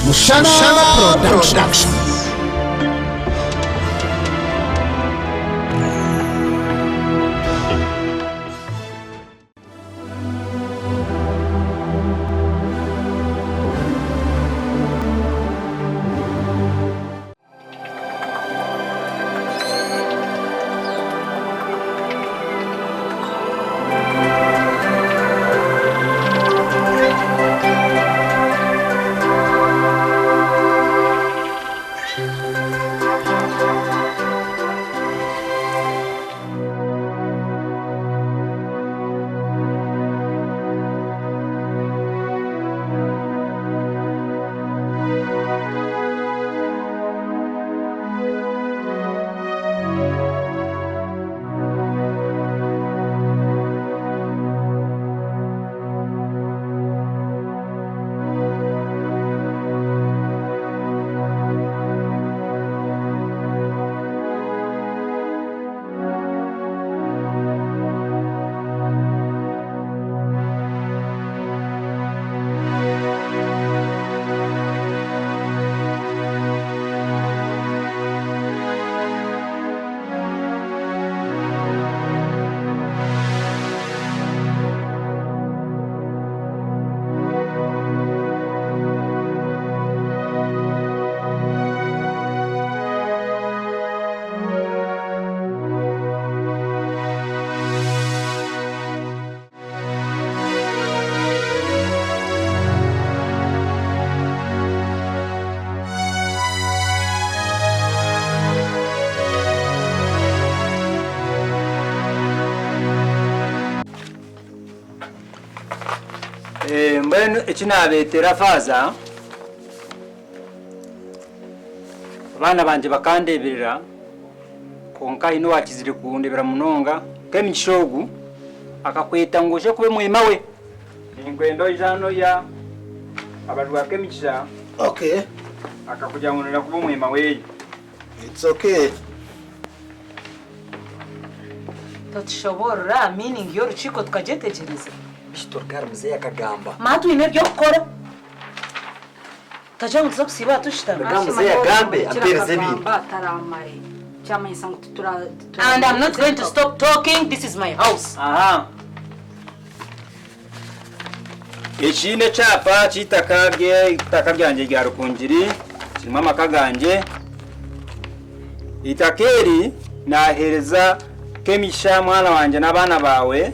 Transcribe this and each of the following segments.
Mushana Production. Mbenu ekinabetera faza abana banje bakandeberera konka ino wakizire kundebera munonga kemigishogu akakweta ngoje kube mwema we ingwendo ijano ya abarwa kemigisha. Okay, akakuja ngonera kube mwema we. it's okay. Tutashobora meaning yo ruchiko tukajetegereza Bistorkar mzee akagamba. matu ine byo gukora tajangu tuzakusiba tushitama Agamba mzee agambe ampereze bintu. Bataramaye. Cyama isango tutura. and I'm not going to stop talking. This is my house. Aha. Echine chapa chitakabye itaka byanje rya rukungiri kirimo amakaganje itakeri nahereza kemisha mwana wanje nabana bawe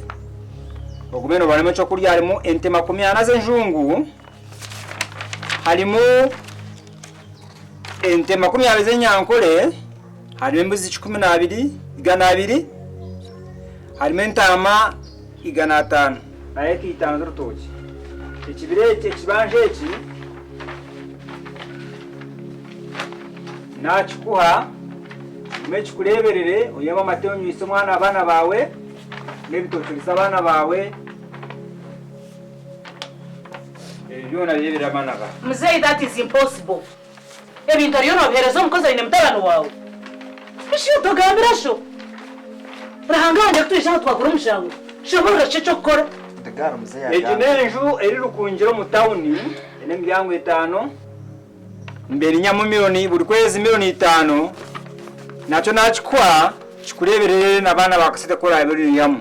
ogumeno barimo cyo kurya harimo ente 40 z'enjungu harimo ente 20 z'enyankole harimo embuzi 12 igana 2 harimo entama igana 5 naye kitanzo rutoki ekibireke kibanje eki nachikuha mechikureberere oyaba amateyo nyise mwana abana bawe nebitoturiza abana bawe yona yebera abana bawe. Mzee, that is impossible. Ebintu ariyo nobihereza umukozi ari mutabano wawe bishiyo togambira sho rahanganje kutuisha twakura umushango shobora cyo gukora Ndagara mzee agamba. Ekinenju eri rukungiro mu town ene miryango 5 mbere nyamu miliyoni buri kwezi miliyoni 5 nacho nachikwa chikureberere nabana bakasite kora ibiri yamu.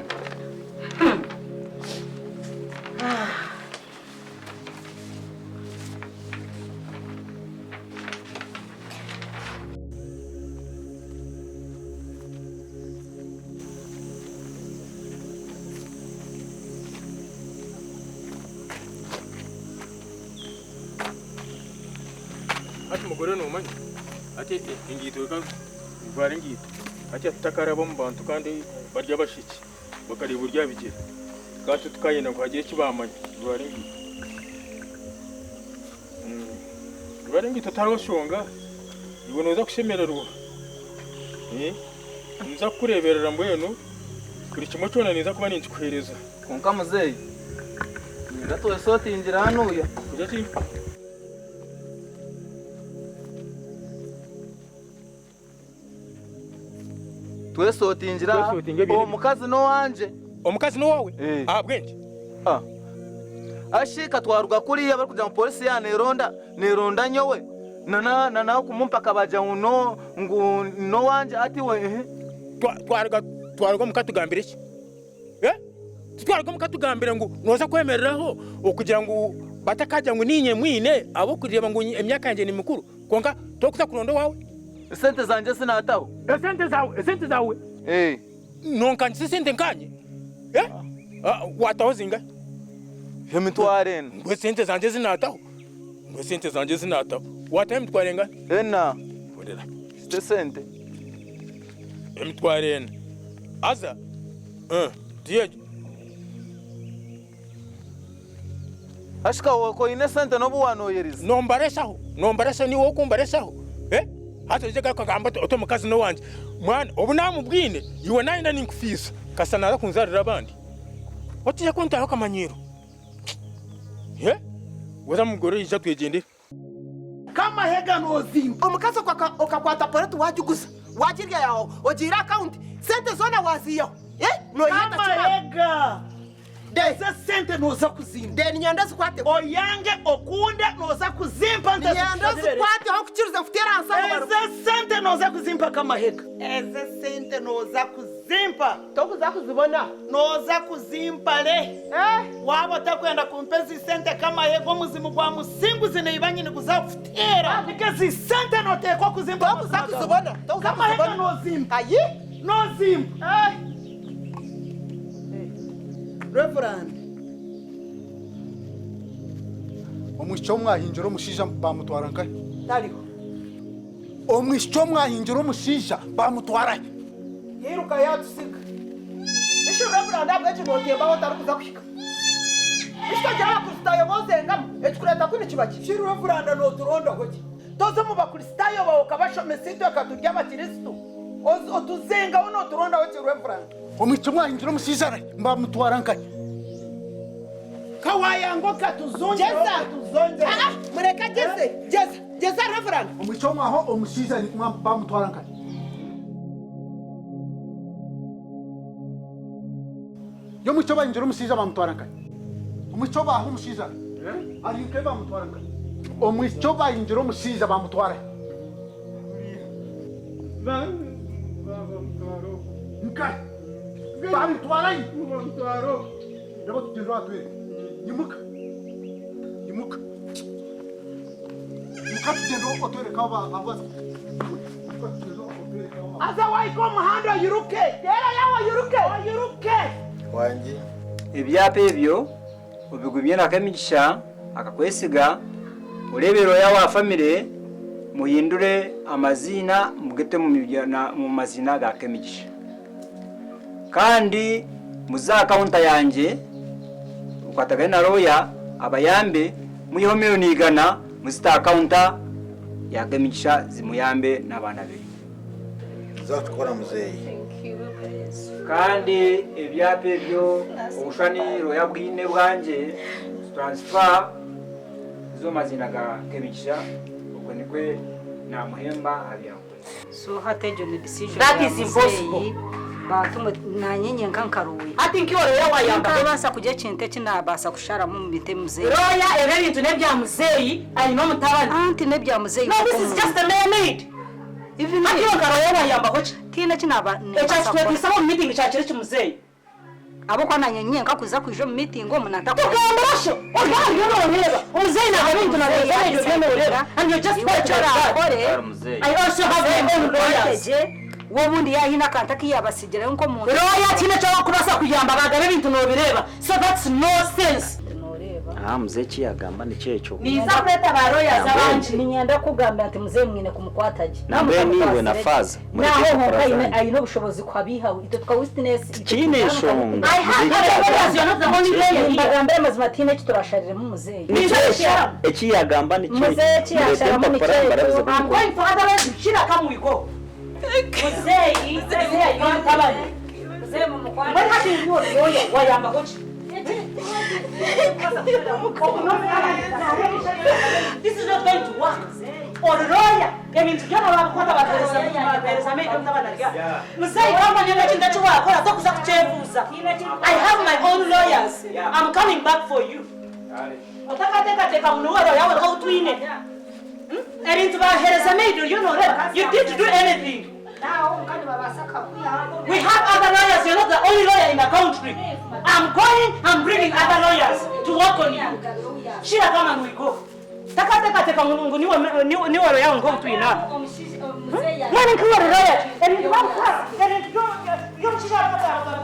Ati mugore no manyi ati ingito ka bare ngito ati atakaraba mu bantu kandi barya bashiki bakari burya bike gato tukayena kwagiye kibamanye bare ngito bare ngito taroshonga ibona uza kushemererwa nza kureberera mbwenu kuri kimwe cyona niza kuba ninzikuhereza konka muzeyi ngato soti injira hano uya kujati twesotingira omukazi no wanje omukazi no wawe bwenge ashika twaruga kuriya bari kuja mu polisi ya neronda nyowe na kumumpa kabaja uno ngu no wanje ati we twaruga mukatugambira iki twaruga mukatugambira ngo noza kwemereraho okugira ngo batakaja ngo ninye mwine abo kureba ngo emyaka yanje ni mikuru konka tokuza kurondo wawe sente zanje sinataho sente zawe nonka nsisente nkanye wataho zinga emitware ngwe sente zanje zinataho wataho emitware nga ena orera sente emitware ena aza diyejo ashika wako ine sente no buwanoyeriza nombaresha ni wokumbareshaho hata ujega kagamba otomukazi no wanje mwana obunamu bwine iwe nayina ninkufisa kasanara kunzarira abandi otiye kontaho kamanyiro weza mugore yija twegende kama hega nozimba omukazi okakwata poreti wajuguza wajirya yawo ogira account sente zona waziyo no yita kama hega dese sente noza kuzimba deni nyanda zikwate oyange okunde noza kuzimba nyanda zikwate aho kukiruza mfutera ansanga eze sente noza kuzimba kama hega eze sente noza kuzimba tokuza kuzibona noza kuzimba le wabo takwenda kumpezi sente kama hega omuzimu gwa musingu zine ibanyine kuzafutera because sente notekwa kuzimba tokuza kuzibona kama hega nozimba ayi nozimba Reverend omwisho mwahinjiro mushija bamutwara nkahe tariho omwisho mwahinjiro mushija bamutwara yiruka yatusiga bisho Reverend abweje notemba watarukuza kushika bishikajya bakuristayo bozengamo ekikureta kuni kibaki shiri Reverend no turonda hoki tozo mu bakuristayo bawo kabashomesito akaturya abakristo otuzenga wono turonda hoki Reverend omwisho mwahinjiro mushija bamutwara nkahe kawayango katuzonje mureka jeza Reverend omwisho mwaho omushija bamutwara nkahe yo mwicho bahinjiro mushija bamutwara nkahe omwisho baho mushija ari nke bamutwara nkahe omwisho bahinjiro mushija bamutwara nkahe bamutwara yabo tugendo atwere yimuka tugendo atwere kaba abaza aza waiko muhanda yuruke tera yawa yuruke wanjye ibyapa ebyo ubigubye nakamigisha akakwesiga urebero yawa family muhindure amazina mugete mu mazina ga kamigisha kandi muza counter yanje ukwatagaye na roya abayambe muyiho miliyoni igana muzita counter ya kamigisha zimuyambe n'abana be zakora muzeyi kandi ibyapa byo ubushani roya bwine bwanje transfer zo mazina ga kamigisha uko nikwe na muhemba abiyakwe so hatejo ni decision That is impossible. batumu nanyenye nkankaruwe ati nkiworo yawayamba basa kujya chinte kinabasa kushara mu bite muzeyi roya ere bintu nebya muzeyi arimo mutabana anti nebya muzeyi no this is just a man-made even ati wakaro yawayamba hoci tina kinaba ecyatwe mu meeting cyakire cy'umuzeyi abo kwa nanyenye nkakuza kuje mu meeting ngo munata tugambarasho oya yo reba umuzeyi na bintu na reba and you just watch that I also have my own lawyers wobundi yahina kantaki yabasigera nko mu roya kine cyo kubasa kuyamba bagabe bintu no bireba so that's no sense mzee kiyagamba ni cyecho niza kuleta ba lawyers abanje ninyenda kugamba ati muzeyi mwine kumukwataje nambe niwe na faza naho honka ayino bushobozi kwabihawe ito twa witness kinesho I have lawyers you're not the only lawyer mbagamba mazima tine kiturasharire mu muzeyi ekiyagamba ni cyecho muzeyi kiyashara mu cyecho I'm going for otherwise shira come we go muzeyi yomutabani muzeyi mu mukwataje what happened you lawyer wayamba hoci this is not going to work or lawyer ebintu byona bakwata batereza meke mutabanarya muzeyi kama nyanga kinda cyo wakora to kuza kuchevuza I have my own lawyers I'm coming back for you Otakatekateka unuwaro yawe ko utwine. Erintu bahereza maid, you know that. You didn't do anything. We have other lawyers. You're not the only lawyer in the country. I'm bringing other lawyers to work on you. Shira kama we go. Takatekateka mungu niwaro yawe ko utwina. Nani kwa lawyer? Erintu bamka. Erintu yo shira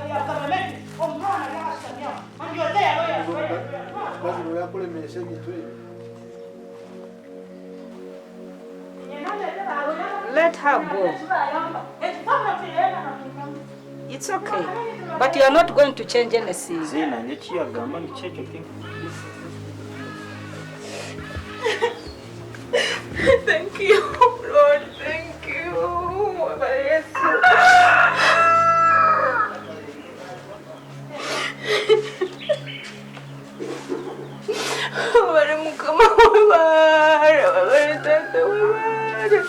ya government. Omwana ya asanya. And you're there lawyer. Let her go. It's okay. But you are not going to change anything. Zina nekiyagamba nikyekyo kintu. Thank you, Lord. Thank you. Bari mukama wabara, bari tata wabara.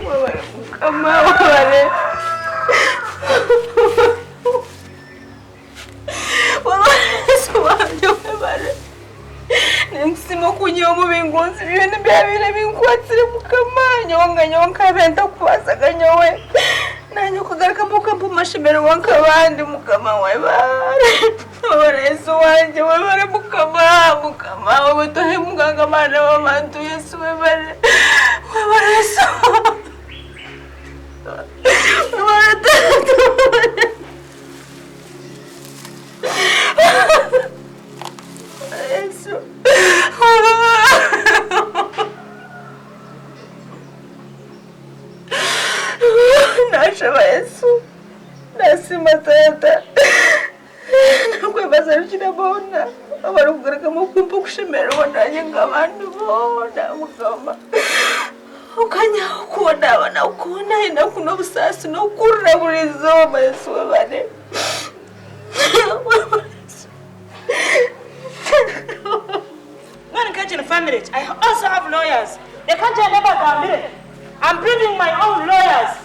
Bari mukama wabara. Nensimo kunyomo bingonzi bibene byabire binkwatire mukama nyonga benta kwasa nyowe nanyo kugaruka mbukambu mashimero wankabandi mukama wawe bare Yesu wanje bare mukama wawe tohe muganga mana w'abantu Yesu bare Yesu Yesu Nashaba Yesu Nasima tata Nakwebaza rukira bona abarugaraka mu kumpa kushimera nanye ng'abantu bona mukama ukanya ukunda abana ukunda ina kuno busasi no kurra burizo Yesu bane When I catch in family, I also have lawyers. They can't never come here. I'm bringing my own lawyers.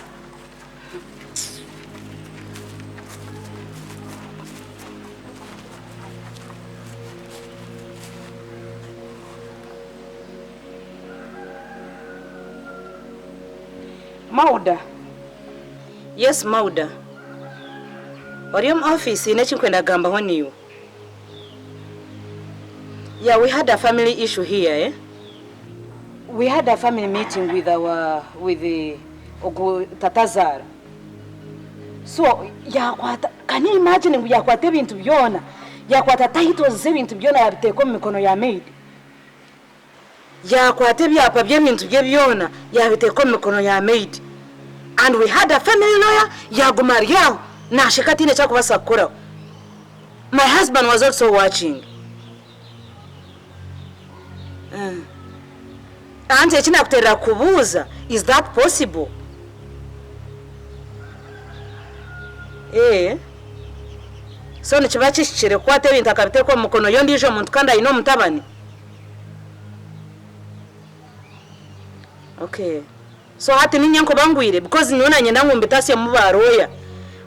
Mauda. Yes, Mauda. Orium office in Echikwenda Gamba when you. Yeah, we had a family issue here, eh? We had a family meeting with the Tatazar. So, can you imagine yakwata ebintu byona? Yakwata titles z'ebintu byona yabiteko mu mikono ya maid. Yakwata ebyapa by'ebintu bye byona yabiteko mu mikono ya maid. And we had a family lawyer yagumariyaho nashekatine cyakubasa kukora. My husband was also watching. Anje ekina kuterera kubuuza, is that possible? So nikiba kishikire kwata ebintu akabiteko mu mukono yo ndijo omuntu kandi ayina omutabani. Okay. So hati ninyanko bangwire because niona nyenda ngumbitase mu baroya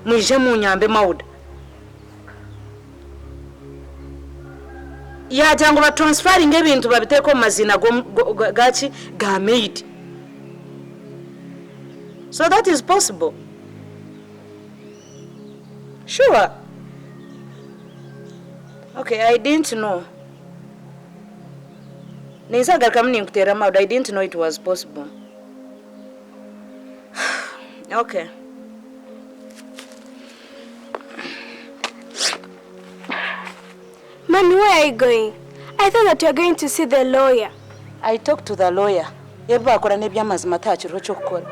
mwije mu nyambe Mauda. Ya jango ba transferring ebintu babiteko mazina gachi ga maid. So that is possible. Sure. Okay, I didn't know. Neza gakamni nkutera Mauda, I didn't know it was possible. Okay. Mommy, where are you going? I thought that you were going to see the lawyer. I talked to the lawyer. Eba akora nebyamazima takiro cyo gukora.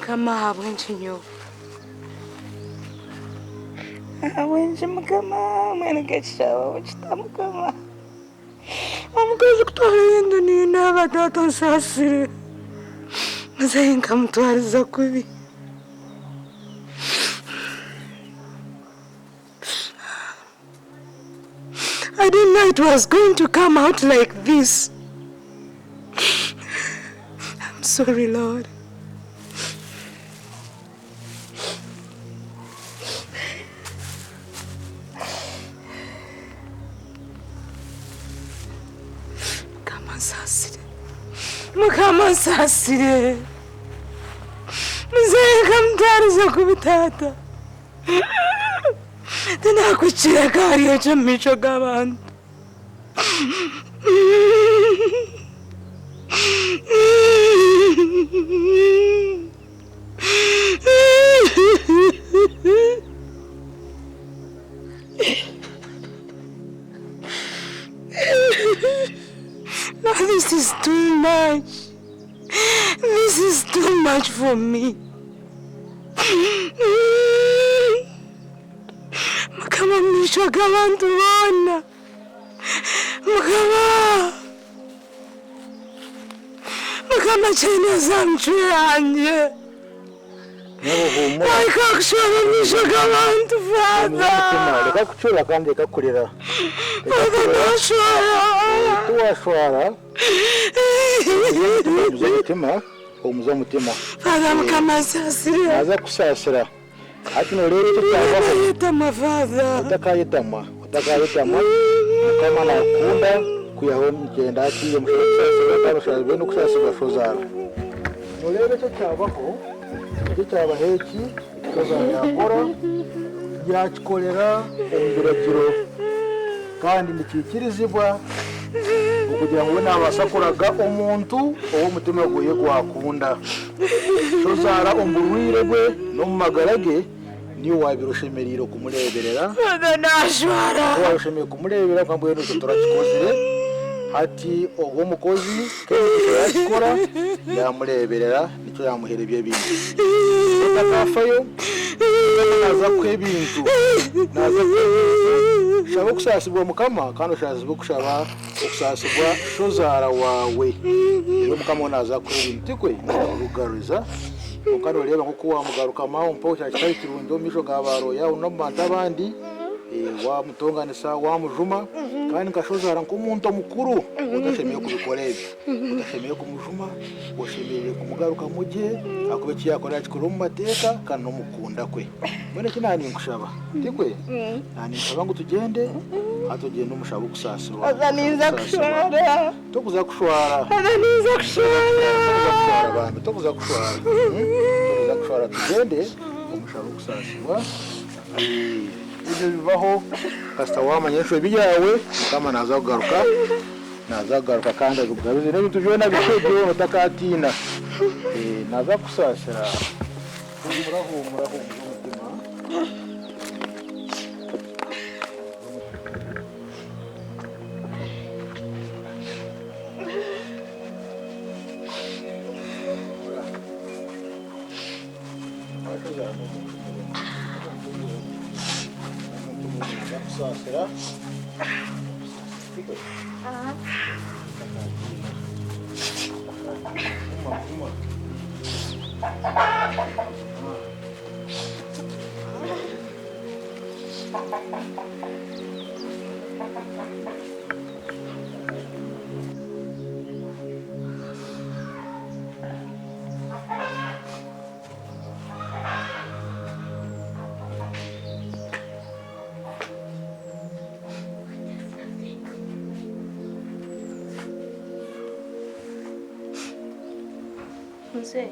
Kama habwentinyo. wenje mukama mwene kechaba uchita mukama omukazi kutwara ni n'abatata nsasire muzayenga mutwariza kubi I didn't know it was going to come out like this. I'm sorry, Lord. Mukama nsasire muzenga mutariza kubitata tinakuchira kariyo chamicho g'abantu No, this is too much. This is too much for me. Mukama mwisho gabantu bona. Mukama chene zamchuranje. Ayikakushora mwisho gabantu fada. Reka kuchura kandi ekakurira. Tuwashwara. Umuza mutima. Fada mukama nsasire. Naza kusasira. Ati no rero cyangwa yitama fada. Utakayitama. Mukama nakunda kuyaho ngenda ati musasira karusha bene kusasira fozara. No rero cyabaho. Cyaba heki kozanya yakora yakikolera ombiragiro kandi nikikirizibwa ukugira ngo nabasakuraga omuntu owo mutima guye gwakunda tozara omburwire gwe no mumagarage niyo wabirushemeriro kumureberera nashwara washemeye kumurebera kwambwe no turakikozire hati owo mukozi keke yakora yamureberera nicyo yamuhera ibye bintu takafayo naza kwebintu shabo kusasibwa mukama kandi ushazibwa kushaba ukusasibwa shozara wawe rero mukama naza kwebintu tikwe urugaruza ukandi ureba nko kuwa mugaruka mawo mpo cyakitaye kirundo misho gabaro ya unamanta abandi wa mutonganisa wa mujuma kandi nkashozara nk'umuntu mukuru udashemiye kubikorera udashemiye kumujuma ushemiye kumugaruka mujye akube cyakora kikuru mu mateka kandi no mukunda kwe mbone kinani ngushaba tikwe nani nsaba ngo tugende atugende umushaba kusasirwa azaniza kushwara tokuza kushwara abantu tokuza kushwara tugende umushaba kusasirwa ibyo bivaho kasita wamanyesho biyawe kama nazagaruka kandi agugabize n'ibintu byona bishegyo utakatina naza kusasira muraho será? Uma. Mzee.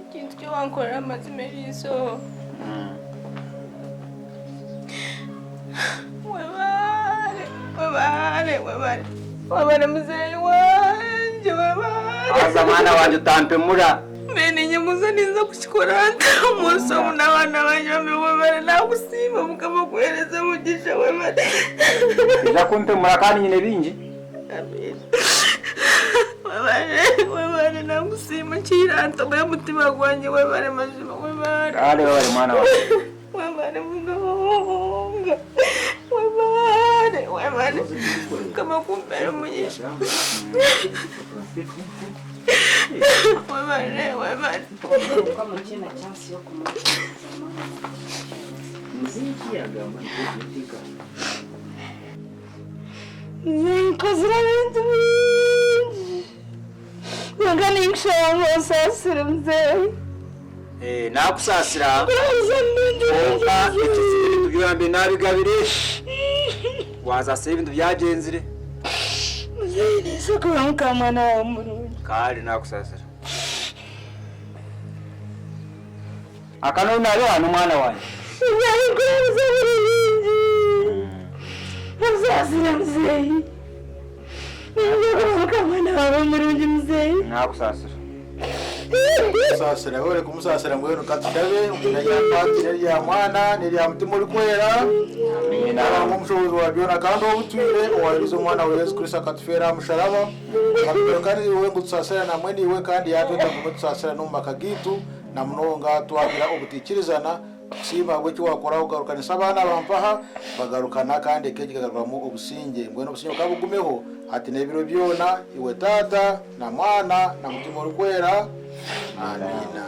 Ikintu cyo wankorera amazimerizo. Wabare mzee wanje wabare. Azamana wanje utampemura. Bene nyamuza niza kukikoranta muso n'abana banyame wabare nakusima mukaba kuhereza mugisha wabare. Ija kumpemura kandi nyine bingi. Amen. Wabare nakusima kiranta bwa mutima gwanjye wabare mazima wabare. Wabare mwana wawe. wemane kama kumbere umugisha wemane kama china chance yo kumaliza muziki agamba ntitika zinkozera bintu bingi wangani ngishawa sasira mzee nakusasira oka ikizibiri tubyambe nabigabire wazasira ibintu byagenzire mzee soko mkamana wa murungi kali nakusasira akano nabe hano mwana wanjye Sasira gore kumusasira ngo katitabe umenya patire rya mwana ni rya mutima uri kwera nina ngomushobozi wa byona kandi obutwire owabizo mwana wa Yesu Kristo akatufera musharaba kandi wewe ngutsasira namwe niwe kandi yatwenda kumusasira no makagitu na munonga twagira obutikirizana kusiba gwe cyakora ugarukanisa abana bampaha bagarukana kandi keje kagarwamo obusinge ngweno obusinge kabugumeho ati nebiro byona iwe tata na mwana na mutima uri kwera amina.